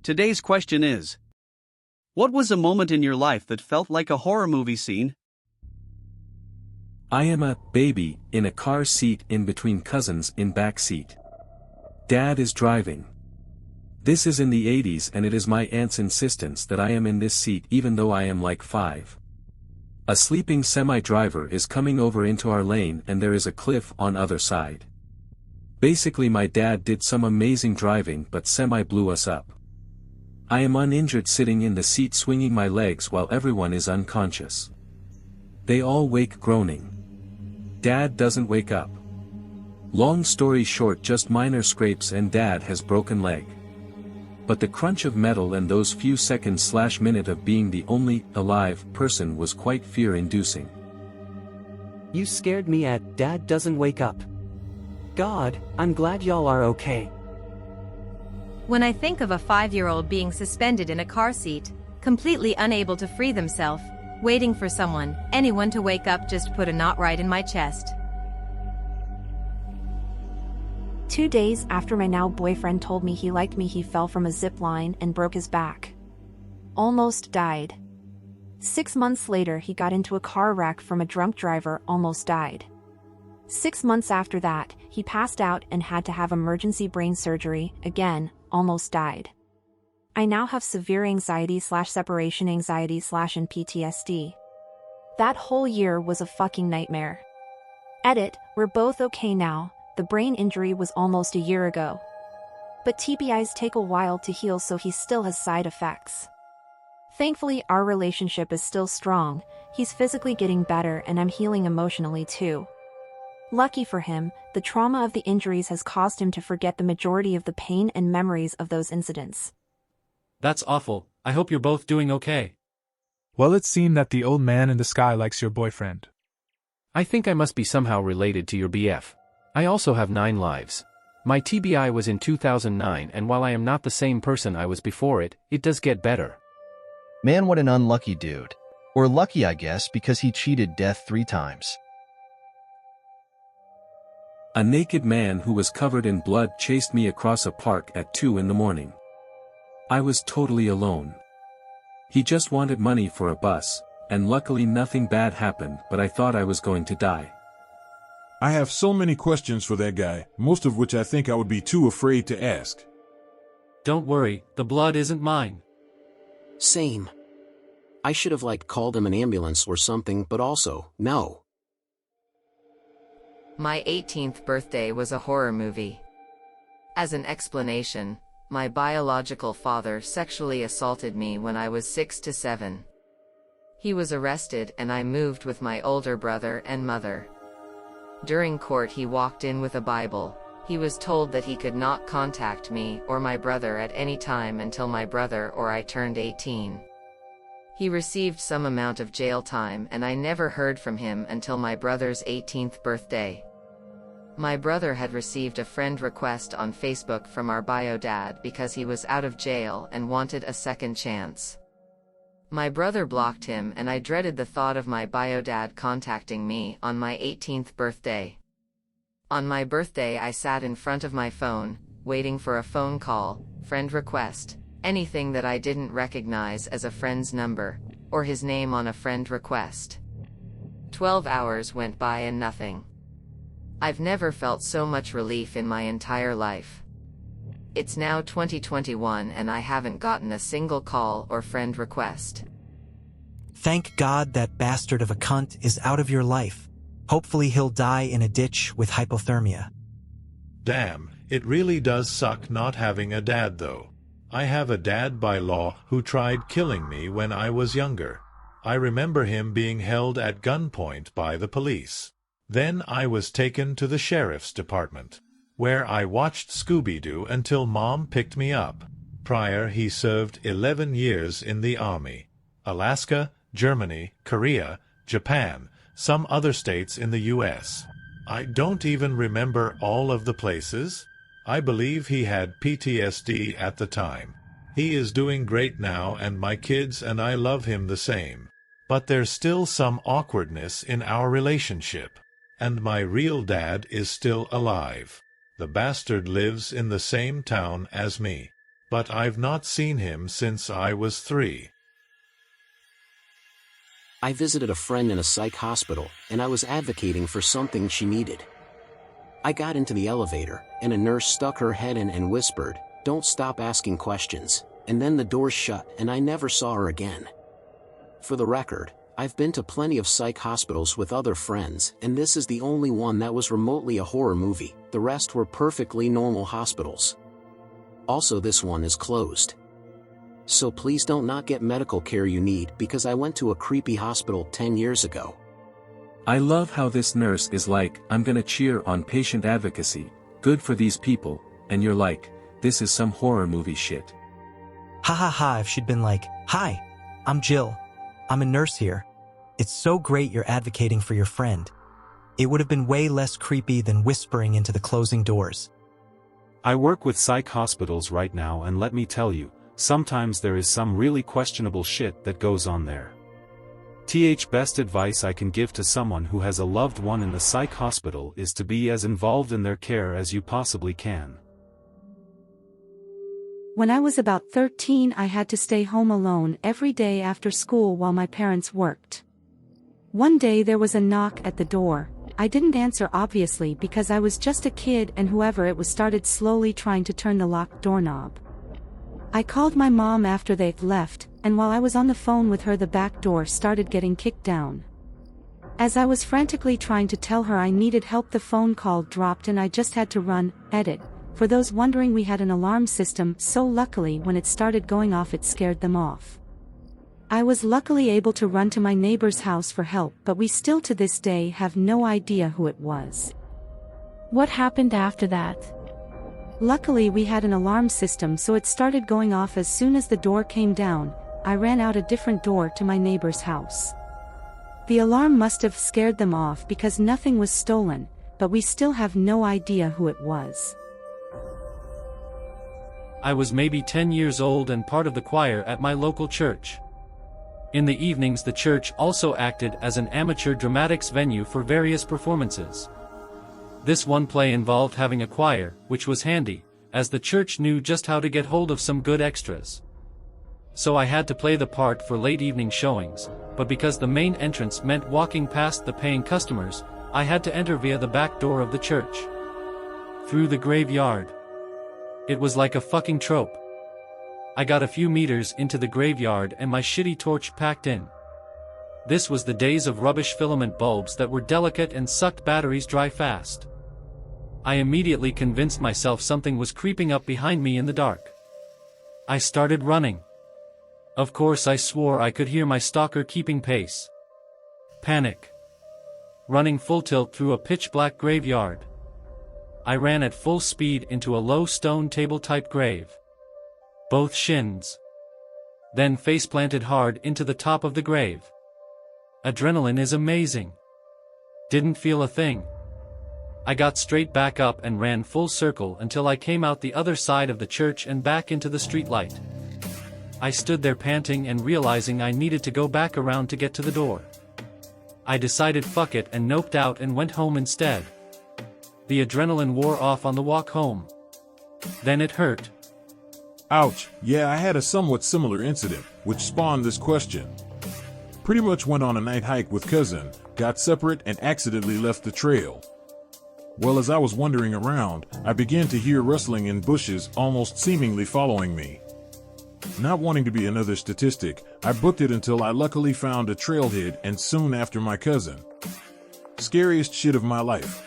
Today's question is: what was a moment in your life that felt like a horror movie scene? I am a baby in a car seat in between cousins in back seat. Dad is driving. This is in the 80s and it is my aunt's insistence that I am in this seat even though I am like 5. A sleeping semi-driver is coming over into our lane and there is a cliff on other side. Basically my dad did some amazing driving but semi blew us up. I am uninjured sitting in the seat swinging my legs while everyone is unconscious. They all wake groaning. Dad doesn't wake up. Long story short, just minor scrapes and Dad has broken leg. But the crunch of metal and those few seconds/minute of being the only alive person was quite fear-inducing. You scared me at Dad doesn't wake up. God, I'm glad y'all are okay. When I think of a 5-year-old being suspended in a car seat, completely unable to free themselves, waiting for anyone to wake up, just put a knot right in my chest. 2 days after my now boyfriend told me he liked me, he fell from a zip line and broke his back. Almost died. 6 months later he got into a car wreck from a drunk driver, almost died. 6 months after that, he passed out and had to have emergency brain surgery, again, almost died. I now have severe anxiety/separation anxiety/and PTSD. That whole year was a fucking nightmare. Edit, we're both okay now, the brain injury was almost a year ago. But TBIs take a while to heal, so he still has side effects. Thankfully our relationship is still strong, he's physically getting better and I'm healing emotionally too. Lucky for him, the trauma of the injuries has caused him to forget the majority of the pain and memories of those incidents. That's awful. I hope you're both doing okay. Well, it seemed that the old man in the sky likes your boyfriend. I think I must be somehow related to your BF. I also have 9 lives. My TBI was in 2009, and while I am not the same person I was before it, it does get better. Man, what an unlucky dude. Or lucky, I guess, because he cheated death 3 times. A naked man who was covered in blood chased me across a park at 2 in the morning. I was totally alone. He just wanted money for a bus, and luckily nothing bad happened, but I thought I was going to die. I have so many questions for that guy, most of which I think I would be too afraid to ask. Don't worry, the blood isn't mine. Same. I should have called him an ambulance or something, but also, no. My 18th birthday was a horror movie. As an explanation, my biological father sexually assaulted me when I was 6 to 7. He was arrested and I moved with my older brother and mother. During court he walked in with a Bible. He was told that he could not contact me or my brother at any time until my brother or I turned 18. He received some amount of jail time and I never heard from him until my brother's 18th birthday. My brother had received a friend request on Facebook from our bio dad because he was out of jail and wanted a second chance. My brother blocked him and I dreaded the thought of my bio dad contacting me on my 18th birthday. On my birthday I sat in front of my phone, waiting for a phone call, friend request, anything that I didn't recognize as a friend's number, or his name on a friend request. 12 hours went by and nothing. I've never felt so much relief in my entire life. It's now 2021 and I haven't gotten a single call or friend request. Thank God that bastard of a cunt is out of your life. Hopefully he'll die in a ditch with hypothermia. Damn, it really does suck not having a dad though. I have a dad by law who tried killing me when I was younger. I remember him being held at gunpoint by the police. Then I was taken to the sheriff's department, where I watched Scooby-Doo until Mom picked me up. Prior he served 11 years in the Army. Alaska, Germany, Korea, Japan, some other states in the U.S. I don't even remember all of the places. I believe he had PTSD at the time. He is doing great now and my kids and I love him the same. But there's still some awkwardness in our relationship. And my real dad is still alive. The bastard lives in the same town as me. but I've not seen him since I was 3. I visited a friend in a psych hospital, and I was advocating for something she needed. I got into the elevator, and a nurse stuck her head in and whispered, "Don't stop asking questions," and then the doors shut and I never saw her again. For the record, I've been to plenty of psych hospitals with other friends, and this is the only one that was remotely a horror movie. The rest were perfectly normal hospitals. Also, this one is closed. So please don't not get medical care you need, because I went to a creepy hospital 10 years ago. I love how this nurse is like, "I'm gonna cheer on patient advocacy, good for these people," and you're like, "This is some horror movie shit." Ha ha ha, if she'd been like, "Hi, I'm Jill. I'm a nurse here. It's so great you're advocating for your friend." It would have been way less creepy than whispering into the closing doors. I work with psych hospitals right now, and let me tell you, sometimes there is some really questionable shit that goes on there. Best advice I can give to someone who has a loved one in the psych hospital is to be as involved in their care as you possibly can. When I was about 13, I had to stay home alone every day after school while my parents worked. One day there was a knock at the door. I didn't answer obviously because I was just a kid, and whoever it was started slowly trying to turn the locked doorknob. I called my mom after they'd left, and while I was on the phone with her, the back door started getting kicked down. As I was frantically trying to tell her I needed help, the phone call dropped and I just had to run. Edit. For those wondering, we had an alarm system, so luckily when it started going off it scared them off. I was luckily able to run to my neighbor's house for help, but we still to this day have no idea who it was. What happened after that? Luckily we had an alarm system, so it started going off as soon as the door came down. I ran out a different door to my neighbor's house. The alarm must have scared them off because nothing was stolen, but we still have no idea who it was. I was maybe 10 years old and part of the choir at my local church. In the evenings, the church also acted as an amateur dramatics venue for various performances. This one play involved having a choir, which was handy, as the church knew just how to get hold of some good extras. So I had to play the part for late evening showings, but because the main entrance meant walking past the paying customers, I had to enter via the back door of the church. Through the graveyard. It was like a fucking trope. I got a few meters into the graveyard and my shitty torch packed in. This was the days of rubbish filament bulbs that were delicate and sucked batteries dry fast. I immediately convinced myself something was creeping up behind me in the dark. I started running. Of course I swore I could hear my stalker keeping pace. Panic. Running full tilt through a pitch-black graveyard. I ran at full speed into a low stone table-type grave. Both shins. Then face-planted hard into the top of the grave. Adrenaline is amazing. Didn't feel a thing. I got straight back up and ran full circle until I came out the other side of the church and back into the streetlight. I stood there panting and realizing I needed to go back around to get to the door. I decided fuck it and noped out and went home instead. The adrenaline wore off on the walk home. Then it hurt. Ouch, yeah, I had a somewhat similar incident, which spawned this question. Pretty much went on a night hike with cousin, got separate and accidentally left the trail. Well, as I was wandering around, I began to hear rustling in bushes almost seemingly following me. Not wanting to be another statistic, I booked it until I luckily found a trailhead and soon after my cousin. Scariest shit of my life.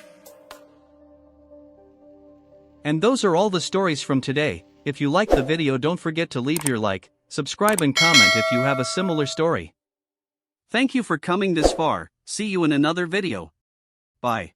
And those are all the stories from today. If you liked the video, don't forget to leave your like, subscribe and comment if you have a similar story. Thank you for coming this far. See you in another video. Bye.